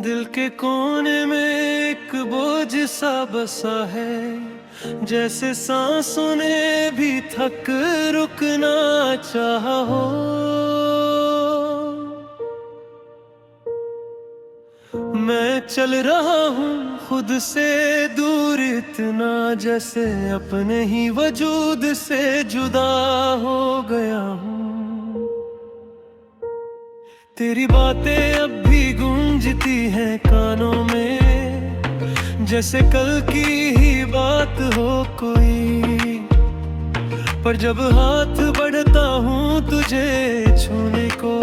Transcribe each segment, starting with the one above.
दिल के कोने में एक बोझ सा बसा है, जैसे सांसों ने भी थक रुकना चाहा हो। मैं चल रहा हूँ खुद से दूर इतना, जैसे अपने ही वजूद से जुदा हो गया हूँ। तेरी बातें अब भी गूंजती हैं कानों में, जैसे कल की ही बात हो कोई। पर जब हाथ बढ़ता हूँ तुझे छूने को,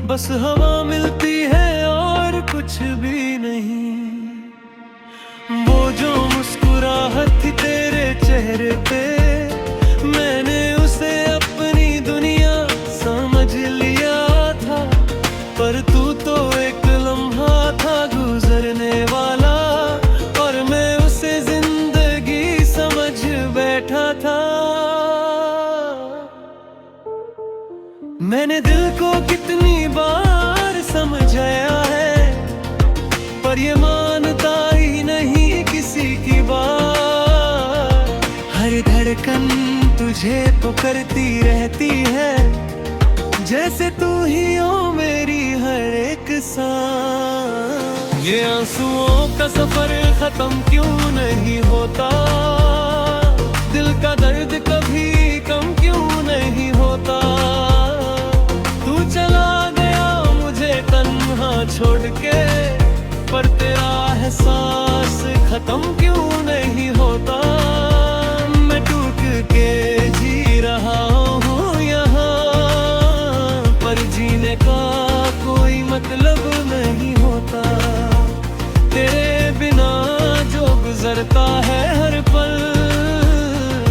बस हवा मिलती है और कुछ भी नहीं। वो जो मुस्कुराहट थी तेरे चेहरे पे, मैंने उसे अपनी दुनिया समझ लिया था। पर तू तो एक लम्हा था गुजरने वाला, और मैं उसे जिंदगी समझ बैठा था। मैंने दिल को कितनी बार समझाया है, पर ये मानता ही नहीं किसी की बात। हर धड़कन तुझे पुकारती रहती है, जैसे तू ही हो मेरी हर एक सांस। ये आंसुओं का सफर खत्म क्यों नहीं होता, दिल का दर्द कभी कम क्यों नहीं होता। तू चला गया मुझे तन्हा छोड़ के, पर तेरा एहसास खत्म क्यों नहीं होता। मैं टूट के जी रहा हूँ यहाँ, पर जीने का कोई मतलब नहीं होता। तेरे बिना जो गुजरता है हर पल,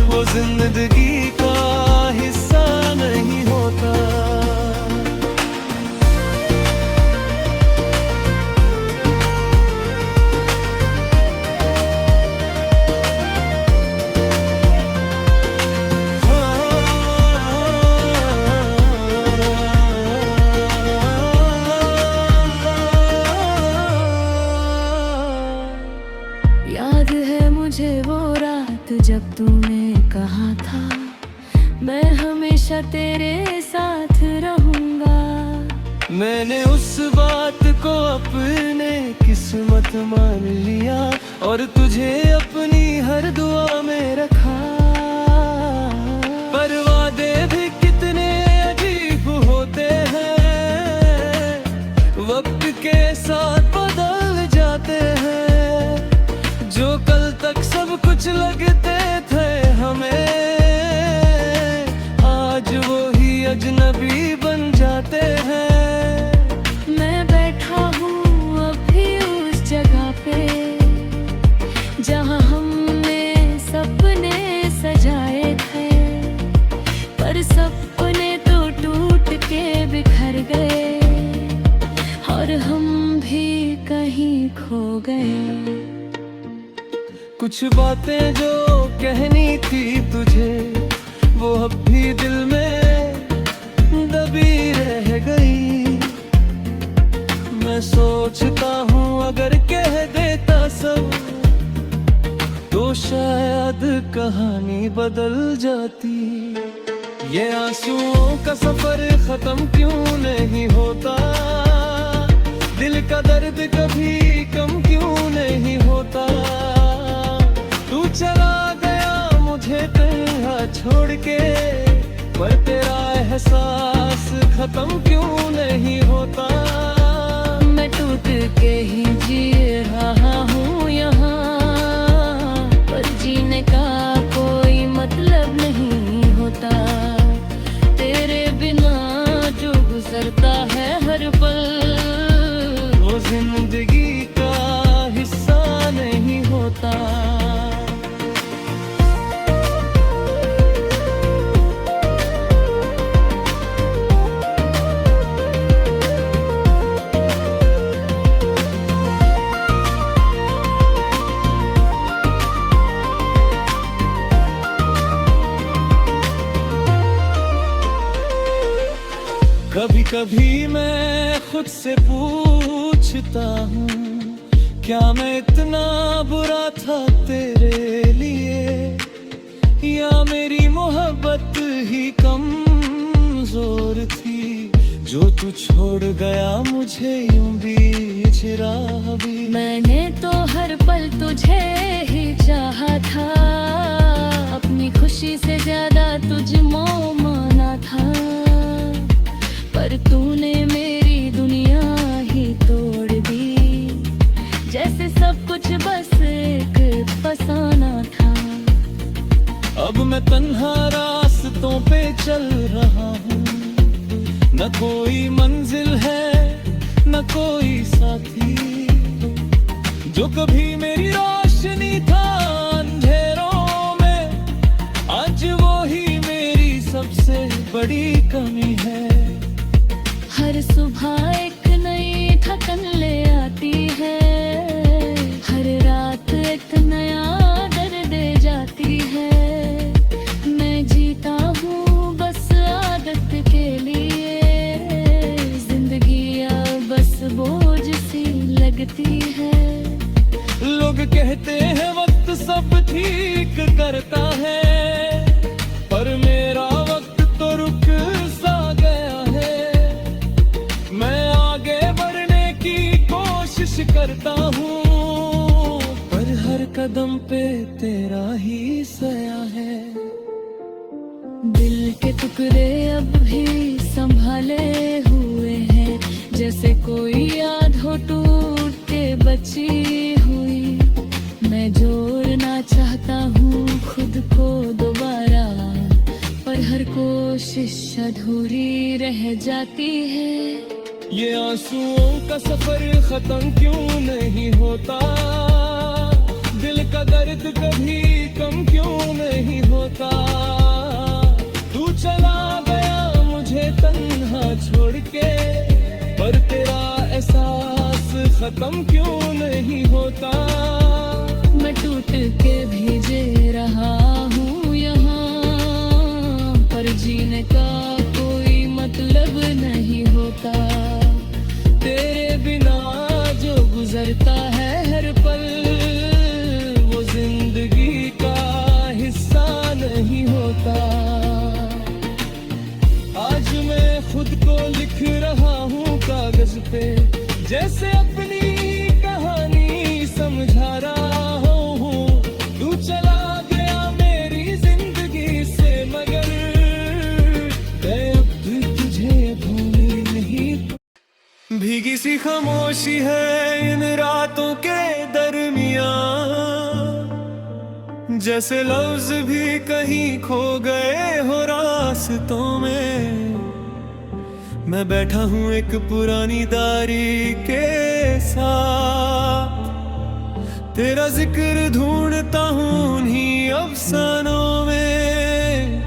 वो जिंदगी का हिस्सा नहीं होता। याद है मुझे वो रात जब तूने कहा था, मैं हमेशा तेरे साथ रहूंगा। मैंने उस बात को अपने किस्मत मान लिया, और तुझे अपनी हर दुआ में रखा। पर वादे भी कितने अजीब होते हैं, वक्त के साथ बदल जाते हैं। जो कल तक सब कुछ लगते थे हमें, आज वो ही अजनबी बन जाते हैं। मैं बैठा हूँ अभी उस जगह पे, जहाँ हमने सपने सजाए थे। पर सपने तो टूट के बिखर गए, और हम भी कहीं खो गए। कुछ बातें जो कहनी थी तुझे, वो अब भी दिल में दबी रह गई। मैं सोचता हूँ अगर कह देता सब, तो शायद कहानी बदल जाती। ये आंसुओं का सफर खत्म क्यों नहीं होता, दिल का दर्द कभी कम क्यों नहीं होता। तू चला गया मुझे तन्हा छोड़ के, पर तेरा एहसास खत्म क्यों नहीं होता। मैं टूट के ही जी रहा हूँ यहाँ, पर जीने का कोई मतलब नहीं होता। तेरे बिना जो गुजरता है हर पल, वो जिंदगी का हिस्सा नहीं होता। कभी कभी मैं खुद से पूछता पूछता हूँ, क्या मैं इतना बुरा था तेरे लिए, या मेरी मोहब्बत ही कमजोर थी, जो तू छोड़ गया मुझे यूं बीच राह भी। मैंने तो हर पल तुझे ही चाहा था, अपनी खुशी से ज्यादा तुझको माना था, पर तूने मेरी दुनिया ही तोड़ दी, जैसे सब कुछ बस एक फसाना था। अब मैं तन्हा रास्तों पे चल रहा हूँ, न कोई मंजिल है न कोई साथी, जो कभी मेरी रोशनी था अंधेरों में, आज वो ही मेरी सबसे बड़ी कमी है। हर सुबह एक नई थकन ले आती है, हर रात एक नया दर्द दे जाती है। मैं जीता हूँ बस आदत के लिए, जिंदगी अब बस बोझ सी लगती है। लोग कहते हैं वक्त सब ठीक करता है, पर मेरा वक्त तो रुक सा गया है। मैं आगे बढ़ने की कोशिश करता हूँ, पर हर कदम पे तेरा ही साया है। दिल के टुकड़े अब भी संभाले हुए हैं, जैसे कोई याद हो टूट के बची हुई। मैं जोड़ना चाहता हूँ खुद को दोबारा, पर हर कोशिश अधूरी रह जाती है। ये आंसुओं का सफर खत्म क्यों नहीं होता, दिल का दर्द कभी कम क्यों नहीं होता। तू चला गया मुझे तन्हा छोड़ के, पर तेरा एहसास खत्म क्यों नहीं होता। मैं टूट के भीजे रहा हूँ यहाँ, पर जीने का कोई मतलब नहीं होता। तेरे बिना जो गुजरता है हर पल, वो जिंदगी का हिस्सा नहीं होता। आज मैं खुद को लिख रहा हूँ कागज पे, जैसे अपनी कहानी समझा रहा हूँ। तू चला गया मेरी जिंदगी से, मगर मैं अब भी तुझे भूली नहीं। भीगी सी खामोशी है इन रातों के दरमियान, जैसे लफ्ज भी कहीं खो गए हो रास्तों में। मैं बैठा हूँ एक पुरानी दारी के साथ, तेरा जिक्र ढूंढता हूँ उन्हीं अफसानों में,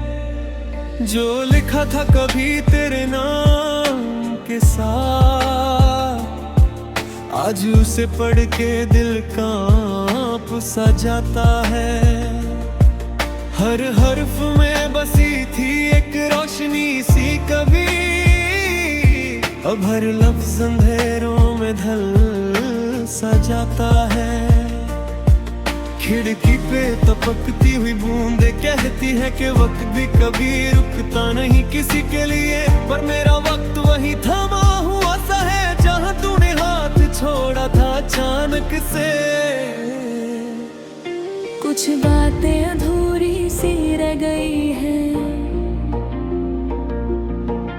जो लिखा था कभी तेरे नाम के साथ। आज उसे पढ़ के दिल कांप सा जाता है। हर हर्फ में बसी थी एक रोशनी सी कभी, अब हर लफ्ज अंधेरों में ढल सा जाता है। खिड़की पे टपकती हुई बूंदे कहती है कि वक्त भी कभी रुकता नहीं किसी के लिए, पर मेरा वक्त वही थमा हुआ सा है जहाँ तूने हाथ छोड़ा था अचानक से। कुछ बातें अधूरी सी रह गई हैं,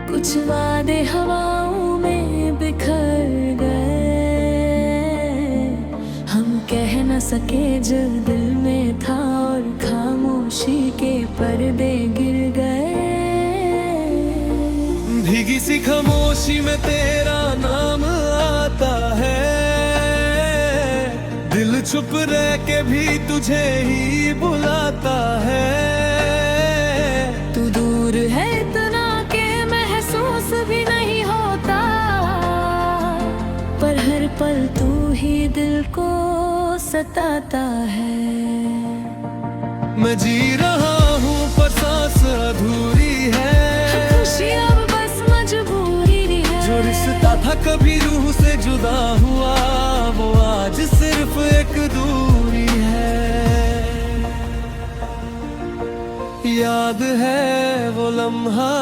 कुछ वादे हवाओं में बिखर गए। हम कह न सके जो दिल में था, और खामोशी के पर्दे गिर गए। भीगी सी खामोशी में तेरा नाम आता है, दिल चुप रह के भी तुझे ही बुलाता है। तू दूर है इतना के महसूस भी नहीं होता, पर हर पल तू ही दिल को सताता है। मैं जी रहा हूँ पर सांस अधूरी है, खुशी अब बस मजबूरी है। जो रिश्ते रिश्ता था कभी रूह से जुदा हुआ, वो आज सिर्फ एक दूरी है। याद है वो लम्हा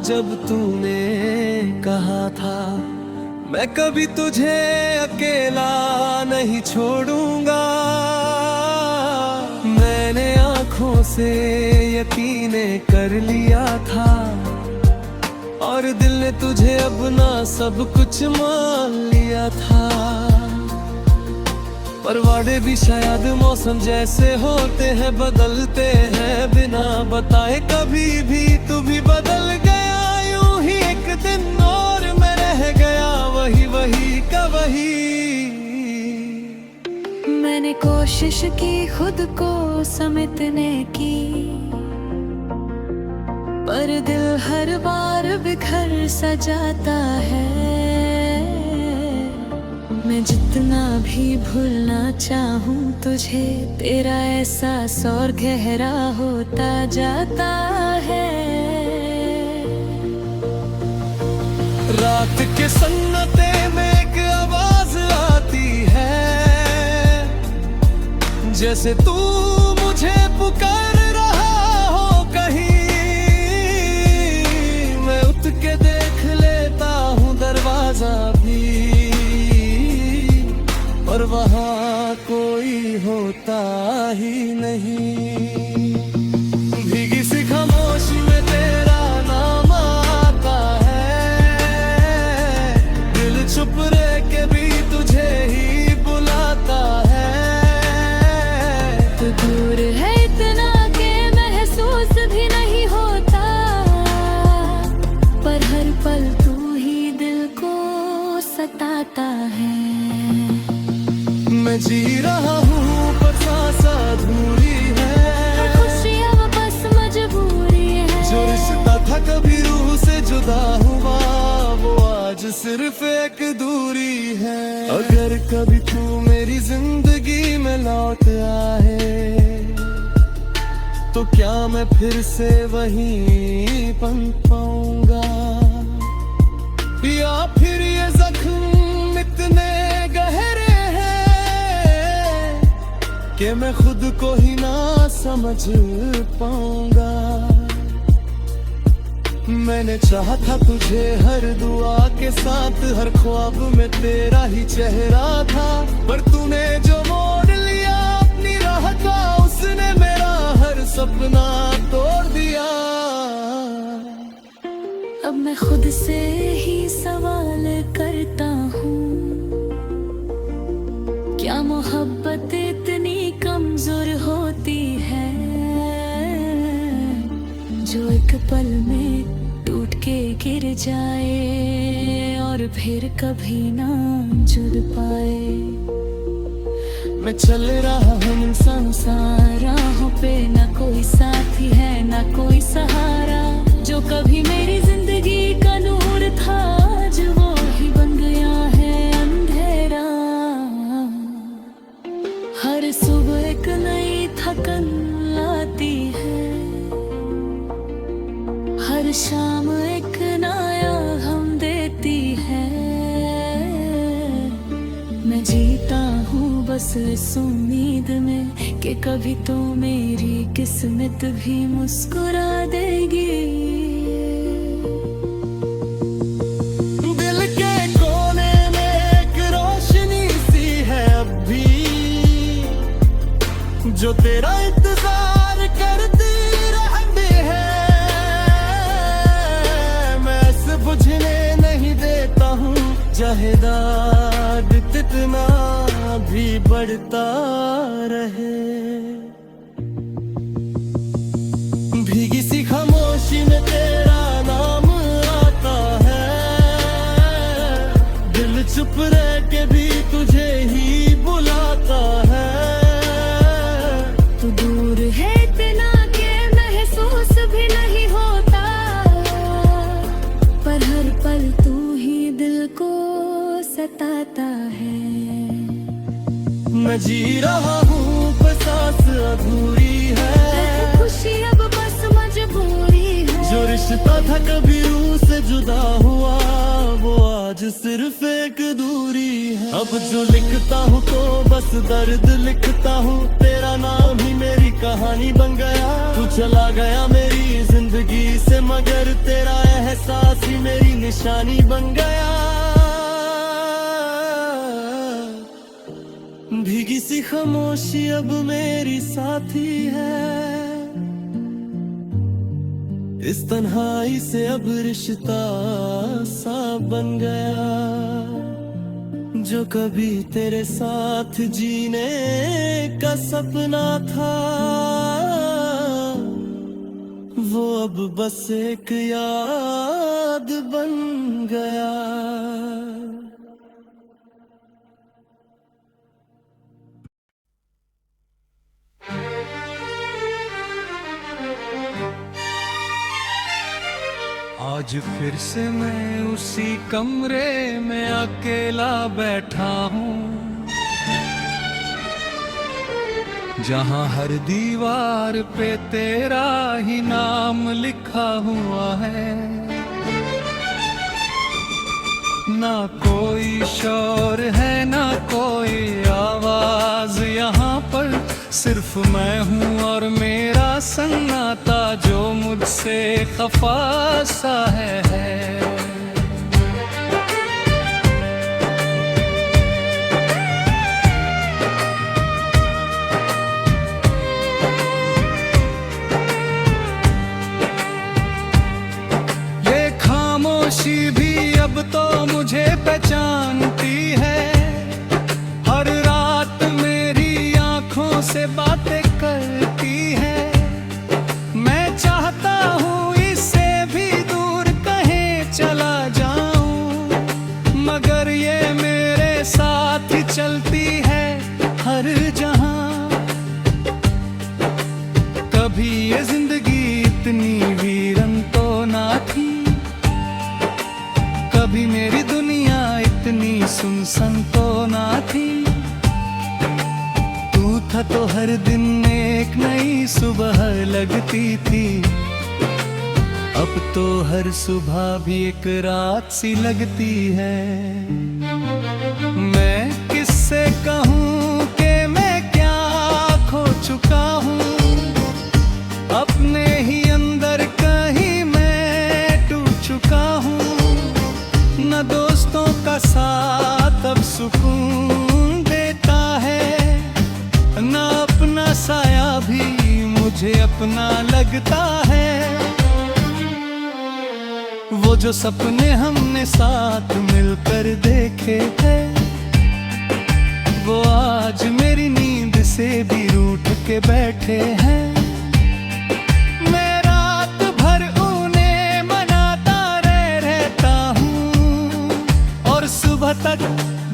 जब तूने कहा था, मैं कभी तुझे अकेला नहीं छोड़ूंगा। मैंने आंखों से यकीन कर लिया था, और दिल ने तुझे अपना सब कुछ मान लिया था। पर वादे भी शायद मौसम जैसे होते हैं, बदलते हैं बिना बताए। कभी भी तू भी बदल गया, यूं ही एक दिन और मैं रह गया वही वही का वही। मैंने कोशिश की खुद को समेटने की, पर दिल हर बार बिखर सा जाता है। मैं जितना भी भूलना चाहूं तुझे, तेरा एहसास और गहरा होता जाता है। रात के सन्नाटे में एक आवाज आती है, जैसे तू मुझे पुकार रहा हो कहीं। मैं उठ के देख लेता हूँ दरवाजा भी, पर वहाँ कोई होता ही नहीं। भीगी सी खामोशी में तेरा नाम आता है, दिल चुप रह के भी तुझे ही बुलाता है। तू दूर है इतना के महसूस भी नहीं होता, पर हर पल तू ही दिल को सताता है। मैं जी रहा हूँ पर सांस अधूरी है, खुशी अब बस मजबूरी है। जो रिश्ता था कभी रूह से जुदा हुआ, वो आज सिर्फ एक दूरी है। अगर कभी तू मेरी जिंदगी में लौट आए, तो क्या मैं फिर से वहीं बन पाऊंगा, या फिर ये जख्म इतने गहरे कि मैं खुद को ही ना समझ पाऊंगा। मैंने चाहा था तुझे हर दुआ के साथ, हर ख्वाब में तेरा ही चेहरा था, पर तूने जो मोड़ लिया अपनी राह का, उसने मेरा हर सपना तोड़ दिया। अब मैं खुद से ही सवाल करता हूँ, क्या मोहब्बत इतनी कमजोर होती है, जो एक पल में टूट के गिर जाए और फिर कभी ना जुड़ पाए। मैं चल रहा हूँ संसार राहों पे, ना कोई साथी है ना कोई सहारा। जो कभी मेरी जिंदगी का नूर था, आज वो ही बन गया है अंधेरा। हर सुबह एक नई थकन लाती है, हर शाम एक नया गम देती है। मैं जीता हूँ बस इस उम्मीद में कि कभी तो मेरी किस्मत भी मुस्कुरा देगी। दिल के कोने में एक रोशनी सी है अब भी, जो तेरा इंतजार करती रहती है। मैं इसे बुझने नहीं देता हूँ, जहेदाद कितना भी बढ़ता रहे। भीगी सी खामोशी में तेरा नाम आता है, दिल चुप रह के भी तुझे ही बुलाता है। तू दूर है इतना के महसूस भी नहीं होता, पर हर पल तू ही दिल को सताता है। मैं जी रहा हूँ पर सांस अधूरी है, खुशी अब बस मजबूरी है। जो रिश्ता था कभी रूह से जुदा हुआ, वो आज सिर्फ एक दूरी है। अब जो लिखता हूँ तो बस दर्द लिखता हूँ, तेरा नाम ही मेरी कहानी बन गया। तू चला गया मेरी जिंदगी से मगर तेरा एहसास ही मेरी निशानी बन गया। भीगी सी खामोशी अब मेरी साथी है, इस तन्हाई से अब रिश्ता सा बन गया। जो कभी तेरे साथ जीने का सपना था, वो अब बस एक याद बन गया। आज फिर से मैं उसी कमरे में अकेला बैठा हूँ, जहाँ हर दीवार पे तेरा ही नाम लिखा हुआ है। ना कोई शोर है ना कोई आवाज यहाँ पर, सिर्फ मैं हूँ और मेरा सन्नाटा जो मुझसे खफा सा है। ये खामोशी भी अब तो मुझे पहचानती है, हर रात मेरी आंखों से बातें करती है। मैं चाहता हूँ इससे भी दूर कहीं चला जाऊं, मगर ये मेरे साथ ही चलती है हर जहां। कभी ये जिंदगी इतनी वीरन तो ना थी, कभी मेरी दुनिया इतनी सुनसान तो ना थी। तू था तो हर दिन एक नई सुबह लगती थी, अब तो हर सुबह भी एक रात सी लगती है। मैं किससे कहूँ कि मैं क्या खो चुका हूँ, अपने ही अंदर कहीं मैं टूट चुका हूँ। न दोस्तों का साथ अब सुकून देता है, न अपना साया भी मुझे अपना लगता है। वो जो सपने हमने साथ मिलकर देखे थे, वो आज मेरी नींद से भी रूठ के बैठे हैं। मैं रात भर उन्हें मनाता रहता हूँ, और सुबह तक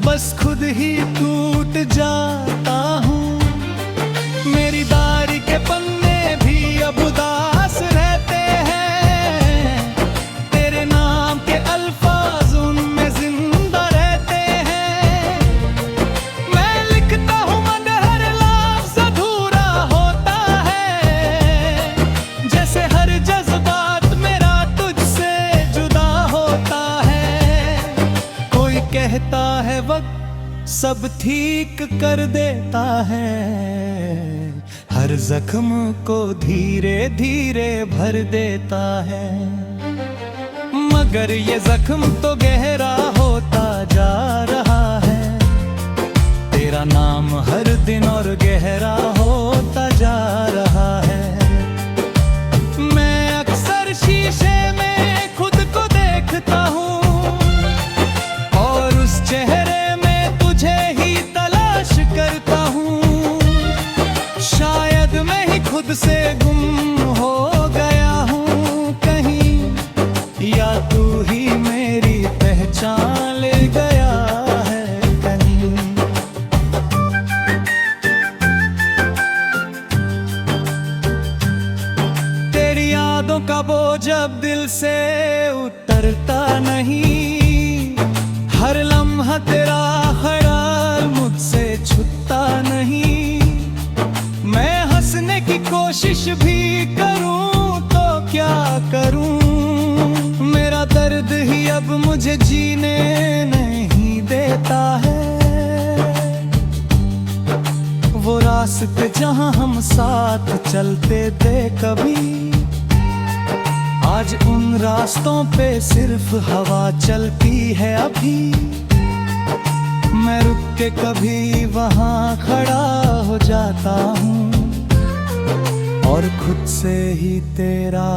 बस खुद ही टूट जाता हूँ। मेरी डायरी के पन्ने भी अब उदास रहते हैं, तेरे नाम के अल्फाज उनमें जिंदा रहते हैं। मैं लिखता हूँ मगर हर लफ्ज़ अधूरा होता है, जैसे हर जज्बात मेरा तुझसे जुदा होता है। कोई कहता है वक्त सब ठीक कर देता है, हर जख्म को धीरे धीरे भर देता है। मगर ये जख्म तो गहरा होता जा रहा है, तेरा नाम हर दिन और गहरा होता जा रहा है। मैं अक्सर शीशे में खुद को देखता हूँ, और उस चेहरे में तुझे ही तलाश करता हूँ। शायद मैं ही खुद से गुम हो गया हूँ कहीं, या तू ही मेरी पहचान ले गया है कहीं। तेरी यादों का बोझ अब दिल से उतरता नहीं, हर लम्हा तेरा ख्याल मुझसे छूटता नहीं। मैं हंसने की कोशिश भी करूं तो क्या करूं, मेरा दर्द ही अब मुझे मुझे जीने नहीं देता है। वो रास्ते जहां हम साथ चलते थे कभी, आज उन रास्तों पे सिर्फ हवा चलती है अभी। मैं रुक के कभी वहां खड़ा हो जाता हूँ और खुद से ही तेरा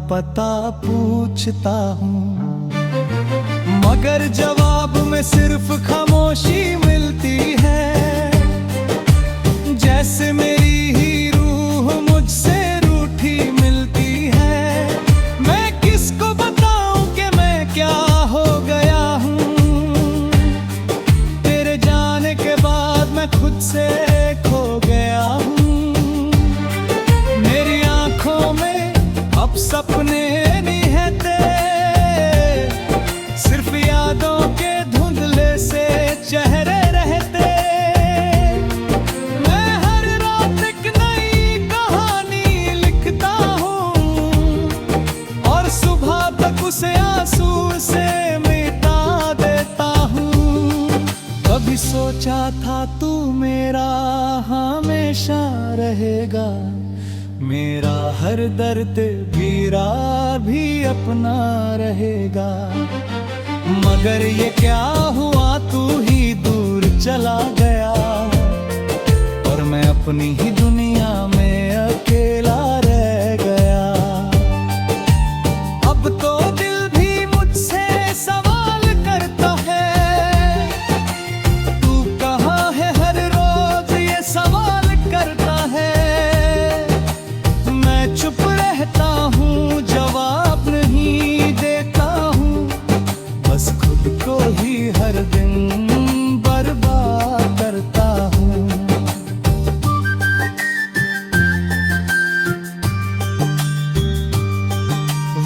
पता पूछता हूँ, मगर जवाब में सिर्फ खामोशी मिलती है। जैसे मेरी ही रूह मुझसे रूठी मिलती है। मैं किसको बताऊं कि मैं क्या हो गया हूँ, तेरे जाने के बाद मैं खुद से खो गया हूँ। मेरी आंखों में अब सपने नहीं है तेरे, सिर्फ यादों के धुंधले से चेहरे रहते। मैं हर रात एक नई कहानी लिखता हूँ और सुबह तक उसे आंसू से मिटा देता हूँ। कभी सोचा था तू मेरा हमेशा रहेगा, मेरा हर दर्द पीरा भी अपना रहेगा। मगर ये क्या हुआ, तू ही दूर चला गया और मैं अपनी ही दुनिया में अकेला रह गया। अब तो दिल भी मुझसे सवाल करता है, तू कहाँ है, हर रोज ये सवाल करता है। मैं चुप रहता हूँ, जवाब नहीं देता हूँ, बस खुद को ही हर दिन बर्बाद करता हूँ।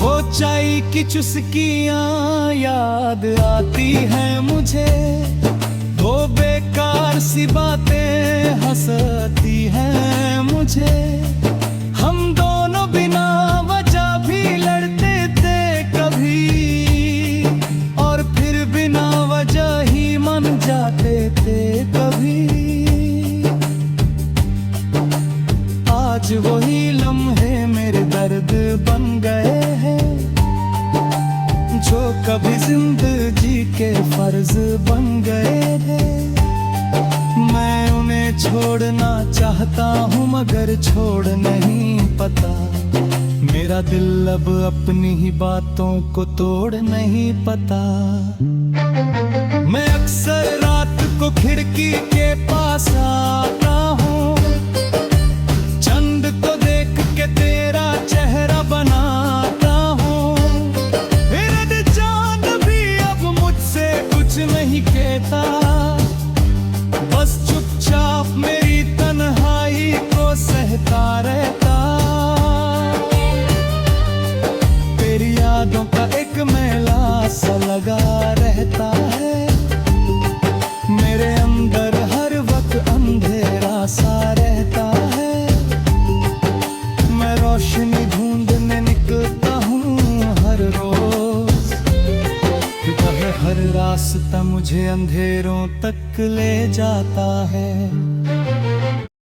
वो चाय की चुस्कियाँ याद आती हैं मुझे, वो बेकार सी बातें हंसाती हैं मुझे। हम दोनों बिना वजह भी लड़ते थे कभी, और फिर बिना वजह ही मन जाते थे कभी। आज वही लम्हे मेरे दर्द बन गए हैं, जो कभी जिंदगी के फर्ज बन गए थे। मैं उन्हें छोड़ना चाहता हूँ मगर छोड़ नहीं पता, मेरा दिल अब अपनी ही बातों को तोड़ नहीं पता। मैं अक्सर रात को खिड़की के पास आता हूँ, चंद को देख के तेरा चेहरा बनाता हूँ। फिर चांद भी अब मुझसे कुछ नहीं कहता, बस चुपचाप मेरी तन्हाई को सहता रहता। तेरी यादों का एक मेला सा लगा रहता है, मेरे अंदर हर वक्त अंधेरा सा रहता है। मैं रोशनी ढूंढने निकलता हूँ हर रोज, वह हर रास्ता मुझे अंधेरों तक ले जाता है।